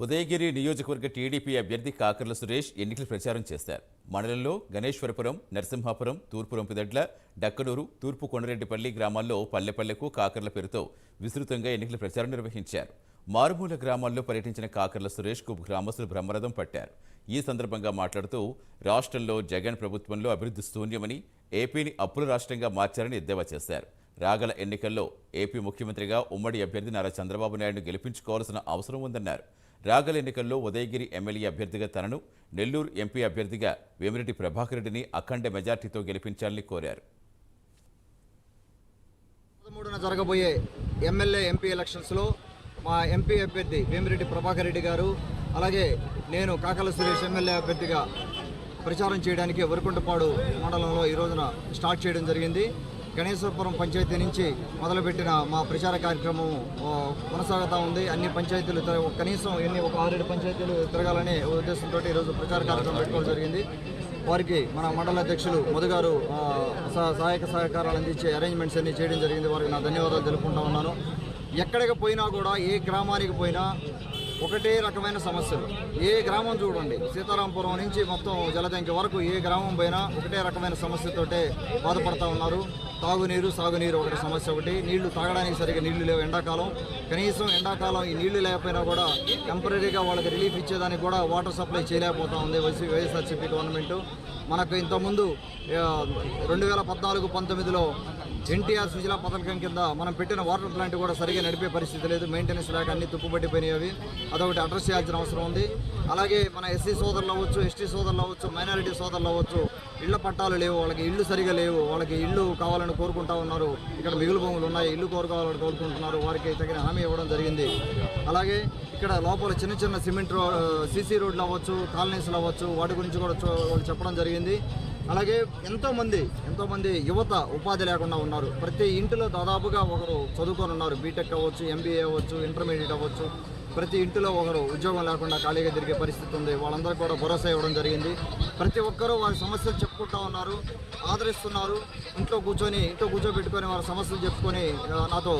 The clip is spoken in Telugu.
ఉదయగిరి నియోజకవర్గ టీడీపీ అభ్యర్థి కాకర్ల సురేష్ ఎన్నికల ప్రచారం చేశారు. మండలంలో గణేశ్వరపురం, నరసింహాపురం, తూర్పు రొంపిదడ్ల, డక్కనూరు, తూర్పు కొండరెడ్డిపల్లి గ్రామాల్లో పల్లెపల్లెకు కాకర్ల పేరుతో విస్తృతంగా ఎన్నికల ప్రచారం నిర్వహించారు. మారుమూల గ్రామాల్లో పర్యటించిన కాకర్ల సురేష్కు గ్రామస్తులు బ్రహ్మరథం పట్టారు. ఈ సందర్భంగా మాట్లాడుతూ రాష్ట్రంలో జగన్ ప్రభుత్వంలో అభివృద్ధి శూన్యమని, ఏపీని అప్పుల రాష్ట్రంగా మార్చారని ఎద్దేవా చేశారు. రాగల ఎన్నికల్లో ఏపీ ముఖ్యమంత్రిగా ఉమ్మడి అభ్యర్థి నారా చంద్రబాబు నాయుడును గెలిపించుకోవాల్సిన అవసరం ఉందన్నారు. రాగల ఎన్నికల్లో ఉదయగిరి ఎమ్మెల్యే అభ్యర్థిగా తనను, నెల్లూరు ఎంపీ అభ్యర్థిగా వేమిరెడ్డి ప్రభాకర్ రెడ్డిని అఖండ మెజార్టీతో గెలిపించాలని కోరారు. 13న జరగబోయే ఎమ్మెల్యే ఎంపీ ఎలక్షన్స్లో మా ఎంపీ అభ్యర్థి వేమిరెడ్డి ప్రభాకర్ రెడ్డి గారు, అలాగే నేను కాకర్ల సురేష్ ఎమ్మెల్యే అభ్యర్థిగా ప్రచారం చేయడానికి వరకుంటపాడు మండలంలో ఈ రోజున స్టార్ట్ చేయడం జరిగింది. గణేశ్వరపురం పంచాయతీ నుంచి మొదలుపెట్టిన మా ప్రచార కార్యక్రమం కొనసాగుతూ ఉంది. అన్ని పంచాయతీలు కనీసం ఒక 6-7 పంచాయతీలు తిరగాలనే ఉద్దేశంతో ఈరోజు ప్రచార కార్యక్రమం పెట్టుకోవడం జరిగింది. వారికి మన మండల అధ్యక్షులు మధుగారు సహాయక సహకారాలు అందించే అరేంజ్మెంట్స్ అన్ని చేయడం జరిగింది. వారికి నా ధన్యవాదాలు తెలుపుకుంటా ఉన్నాను. ఎక్కడికి పోయినా కూడా, ఏ గ్రామానికి పోయినా ఒకటే రకమైన సమస్యలు. ఏ గ్రామం చూడండి, సీతారాంపురం నుంచి మొత్తం జలదంకి వరకు ఏ గ్రామం పోయినా ఒకటే రకమైన సమస్యతోటే బాధపడుతూ ఉన్నారు. తాగునీరు, సాగునీరు ఒకటి సమస్య. ఒకటి నీళ్లు తాగడానికి సరిగ్గా నీళ్లు లేవు. ఎండాకాలం కనీసం ఎండాకాలం ఈ నీళ్లు లేకపోయినా కూడా టెంపరీగా వాళ్ళకి రిలీఫ్ ఇచ్చేదానికి కూడా వాటర్ సప్లై చేయలేకపోతూ ఉంది వైఎస్ఆర్సీపీ గవర్నమెంట్. మనకు ఇంతకుముందు 2014-19లో ఎన్టీఆర్ సుజలా పథకం కింద మనం పెట్టిన వాటర్ ప్లాంట్ కూడా సరిగా నడిపే పరిస్థితి లేదు. మెయింటెనెన్స్ లేక అన్ని తుప్పుపట్టిపోయినవి. అదొకటి అడ్రస్ చేయాల్సిన అవసరం ఉంది. అలాగే మన ఎస్సీ సోదరులు అవ్వచ్చు, ఎస్టీ సోదరులు అవ్వచ్చు, మైనారిటీ సోదరులు అవ్వచ్చు, ఇళ్ల పట్టాలు లేవు, వాళ్ళకి ఇళ్ళు సరిగా లేవు. వాళ్ళకి ఇళ్ళు కావాలని కోరుకుంటా ఉన్నారు. ఇక్కడ మిగులు భూములు ఉన్నాయి, ఇల్లు కోరుకోవాలని కోరుకుంటున్నారు. వారికి తగిన హామీ ఇవ్వడం జరిగింది. అలాగే ఇక్కడ లోపల చిన్న చిన్న సిమెంట్ సీసీ రోడ్లు అవ్వచ్చు, కాలనీస్లు అవ్వచ్చు, వాటి గురించి కూడా వాళ్ళు చెప్పడం జరిగింది. అలాగే ఎంతోమంది యువత ఉపాధి లేకుండా ఉన్నారు. ప్రతి ఇంటిలో దాదాపుగా ఒకరు చదువుకొని ఉన్నారు. బీటెక్ అవ్వచ్చు, ఎంబీఏ అవ్వచ్చు, ఇంటర్మీడియట్ అవ్వచ్చు. ప్రతి ఇంటిలో ఒకరు ఉద్యోగం లేకుండా ఖాళీగా తిరిగే పరిస్థితి ఉంది. వాళ్ళందరూ కూడా భరోసా ఇవ్వడం జరిగింది. ప్రతి ఒక్కరూ వారి సమస్యలు చెప్పుకుంటా ఉన్నారు, ఆదరిస్తున్నారు. ఇంట్లో కూర్చోబెట్టుకొని వారి సమస్యలు చెప్పుకొని నాతో